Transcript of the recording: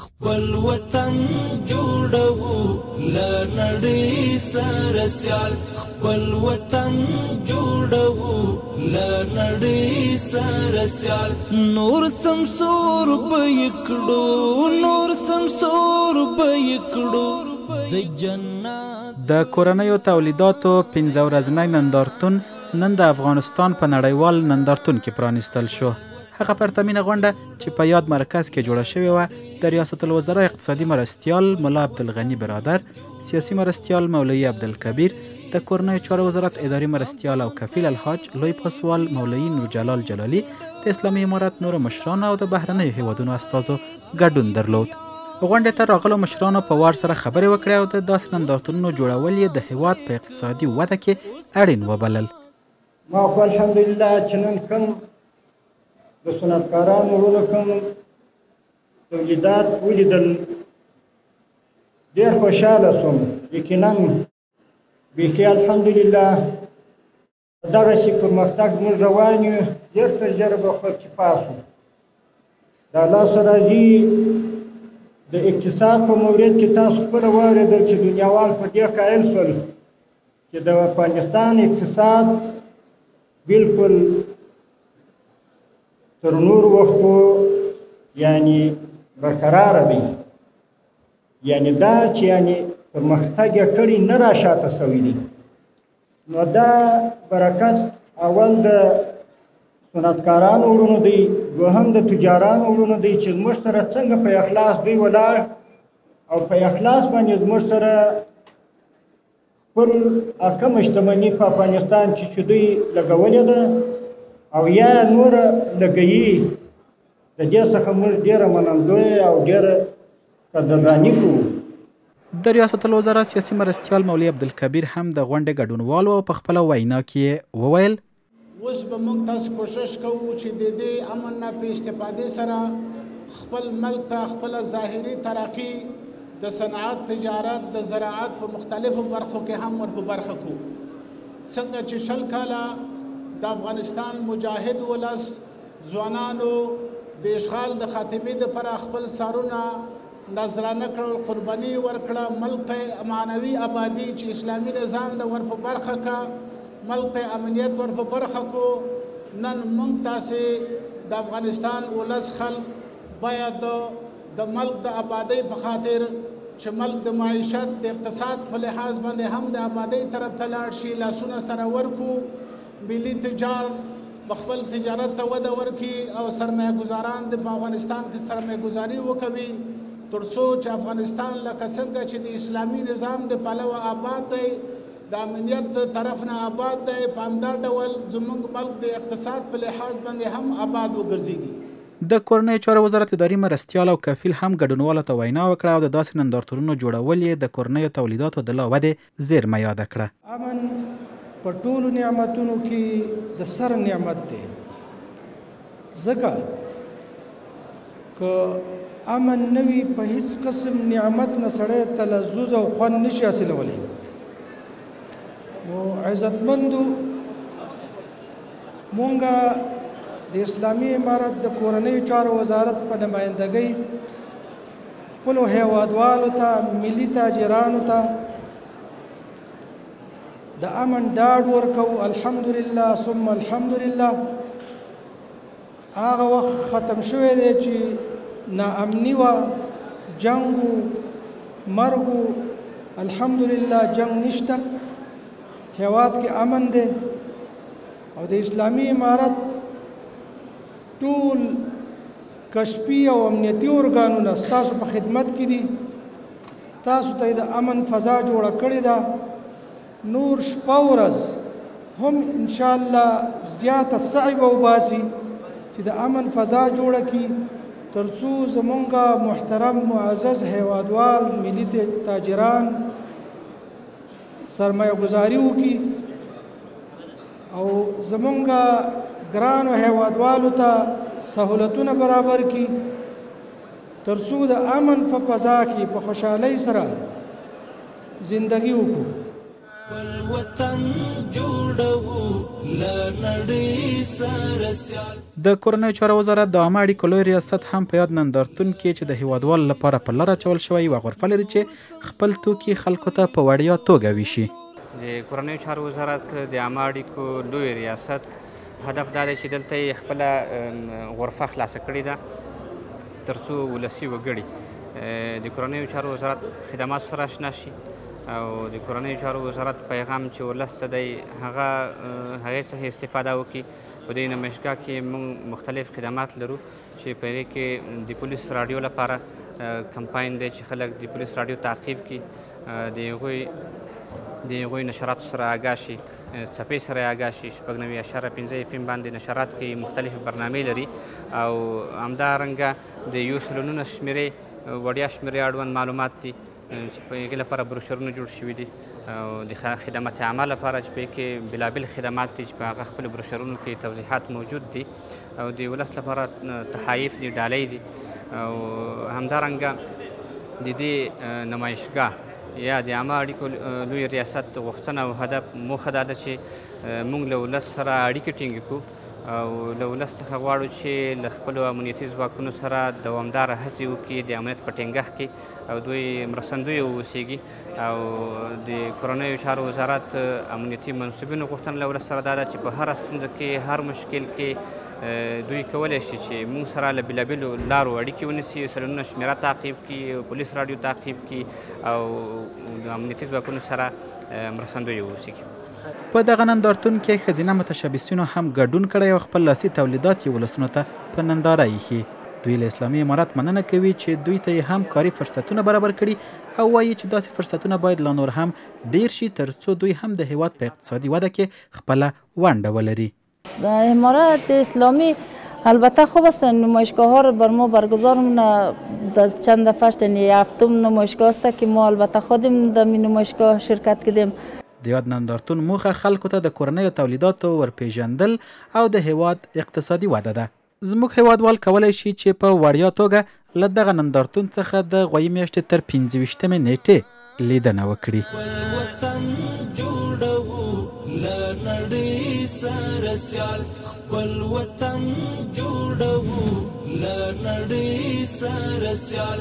خپل وطن جوړو لنړۍ سره سیال خپل وطن جوړو لنړۍ سره سیال نور سمسور بېکړو نور سمسور بېکړو د جنت د کورنیو تولیداتو 15 ورځنی نندارتون نن د افغانستان په نړیوال نندارتون کې پرانیستل شو. هغه پرتمینه غونډه چې په یاد مرکز کې جوړه شوې وه د ریاست الوزرا اقتصادي مرستیال ملا عبدالغني برادر، سیاسي مرستیال مولوي عبدالکبیر، د کورنیو چارو وزارت اداري مرستیال او کفیل الحاج لوی پاسوال مولوي نورجلال جلالي، د اسلامي امارت نورو مشرانو او د بهرنیو هیوادونو استازو ګډون درلود. غونډې ته راغلو مشرانو په وار سره خبرې وکړې او د داسې نندارتونونو جوړول یې د هیواد په اقتصادي وده کې اړین وبلل. ما خو الحمدلله چې نن کوم د صنعتکارانو وروڼو کوم تولیدات ولیدل ډېر خوشحاله شوم. یقینا بیخي الحمدلله دغسې پرمختګ موږ روان یو. ژر تر ژره به خلک پاس وو. د الله سره راځي د اقتصاد په مورد کې تاسو خپله واورېدل چې دنیاوال په دې قایل شول چې د افغانستان اقتصاد بالکل تر نور وختو یعنی برقراره دی. یعنی دا چې یعنی پرمختګ یې کړی نه راشاته سوی دی. نو دا برکت اول د صنعتکارانو وروڼو دی، دوهم د تجارانو وروڼو دی چې زموږ سره څنګه په اخلاص دوی ولاړ او په اخلاص باندې زموږ سره خپل کمه شتمني په افغانستان کې چې دوی لګولې ده او یا نوره لګوي. د دې څخه موږ ډېره منندوی او ډېره قدرداني کوو. د ریاست الوزرا سیاسي مرستیال مولوي عبدالکبیر هم د غونډې ګډونوالو او په خپله وینا کې وویل اوس به موږ تاسو کوشش کوو چې د دې امن نه په استفادې سره خپل ملک ته خپله ظاهري ترقي د صنعت، تجارت، د زراعت په مختلفو برخو کې هم ور په برخه کو. څنګه چې 20 کاله د افغانستان مجاهد ولس ځوانانو د اشغال د خاتمې دپاره خپل سرونه نذرانه کړل، قرباني ورکړه، ملک ته معنوي آبادي چې اسلامي نظام د ور په برخه کړه، ملک ته امنیت ور په برخه کو. نن موږ تاسې د افغانستان ولس خلک باید د ملک د آبادۍ په خاطر چې ملک د معیشت د اقتصاد په لحاظ باندې هم د آبادۍ طرف ته لاړ شي، لاسونه سره ورکو، ملي تجار خپل تجارت ته وده ورکړي او سرمایه ګزاران د افغانستان کې سرمایه ګزاري وکوي تر څو چې افغانستان لکه څنګه چې د اسلامي نظام د پلوه آباد دی، د امنیت طرف نه آباد دی، په همدا ډول زموږ ملک د اقتصاد په لحاظ باندې هم آباد وګرځېږي. د کورنیو چارو وزارت اداري مرستیال او کفیل هم ګډونوالو ته وینا وکړه او د داسې نندارتونونو جوړول یې د کورنیو تولیداتو د لا ودې زیرمه یاده کړه. امن په ټولو نعمتونو کې د سر نعمت دی، ځکه که امن نه وي په هیڅ قسم نعمت نه سړی تلذذ او خوند نشي حاصلولی. نو عزتمندو مونږه د اسلامي امارت د کورنیو چارو وزارت په نمایندګۍ خپلو هیوادوالو ته، ملي تاجرانو ته د امن ډاډ ورکوو. الحمدلله ثم الحمدلله. هغه وخت ختم شوی دی چې ناامني وه، جنګ و، مرګ و. الحمدلله جنګ نشته، هیواد کې امن دی او د اسلامي امارت ټول کشفي او امنیتي ارګانونه ستاسو په خدمت کې دي. تاسو ته د امن فضا جوړه کړې ده. نور شپه ورځ هم انشاءالله زیاته سعی به وباسي چې د امن فضا جوړه کړي تر څو زمونږ محترم معزز هیوادوال ملي تاجران سرمایه ګزاري وکړي او زمونږ ګرانو هیوادوالو ته سهولتونه برابر کړي تر څو د امن په فضا کې په خوشحالۍ سره زندگی وکړو. د کورنیو چارو وزارت د عامه اړیکو لوی ریاست هم په یاد نندارتون کې چې د هیوادوالو لپاره په لاره اچول شوی یوه غرفه لري چې خپل توکي خلکو ته په وړیا توګه ویشي. د کورنیو چارو وزارت د عامه اړیکو لوی ریاست هدف دا دی چې دلته یې خپله غرفه خلاصه کړې ده تر څو ولسي وګړي د کورنیو چارو وزارت خدمات سره اشنا شي او د کورنیو چارو وزارت پیغام چې ولس ته دی هغې څخه استفاده وکړي. په دې نمایشګاه کې موږ مختلف خدمات لرو چې په هغې کې د پولیس راډیو لپاره کمپاین دی چې خلک د پولیس راډیو تعقیب کړي، د هغوی نشراتو سره آګاه شي، څپې سره آګاه شي. 96.5 FM باندې نشرات کې مختلفې برنامې لري او همدارنګه د 119 شمېرې وړیا شمېرې اړوند معلومات دي چې په هغې لپاره بروشرونه جوړ شوي دي او د خدمت عامه لپاره چې په هغې کې بېلابېل خدمات دي چې په هغه خپلو بروشرونو کې توضیحات موجود دي او د ولس لپاره تحایف دي، ډالۍ دي. او همدارنګه د دې نمایشګاه یا د عامه اړیکو لوی ریاست غوښتنه او هدف موخه دا ده چې موږ له ولس سره اړیکې ټینګې کړو او له ولس څخه غواړو چې له خپلو امنیتي ځواکونو سره دوامداره هڅې وکړي د امنیت په ټینګښت کې او دوی مرستندوی واوسیږي. او د کورنیو چارو وزارت امنیتي منصوبینو غوښتنه له ولس سره دا ده چې په هره ستونزه کې، هر مشکل کې دوی کولی شي چې موږ سره له بېلابېلو لارو اړیکې ونیسي، سلنونه شمېره تعقیب کړي، پولیس راډیو تعقیب کړي او د امنیتي ځواکونو سره مرستندوی واوسیږي. په دغه نندارتون کې ښځینه متشبثینو هم ګډون کړی او خپل لاسي تولیدات یې ولسونو ته په ننداره ایښي. دوی له اسلامي امارت مننه کوي چې دوی ته یې هم کاري فرصتونه برابر کړي او وایي چې داسې فرصتونه باید لا نور هم ډیر شي تر څو دوی هم د هیواد په اقتصادي وده کې خپله ونډه ولري. امارت اسلامی البته خوب است، نمایشگاه ها رو بر ما برگزار مونه. چند دفعه یعنی هفتم نمایشگاه است که ما البته خودم در نمایشگاه شرکت کردیم. د یاد نندارتون موخه خلکو ته د کورنیو تولیداتو ورپېژندل او د هیواد اقتصادي وده ده. زموږ هیوادوال کولی شي چې په وړیا توګه له دغه نندارتون څخه د غویي میاشتې تر 25مې نیټې لیدنه وکړي. خپل وطن جوړوو له نړۍ سره سیال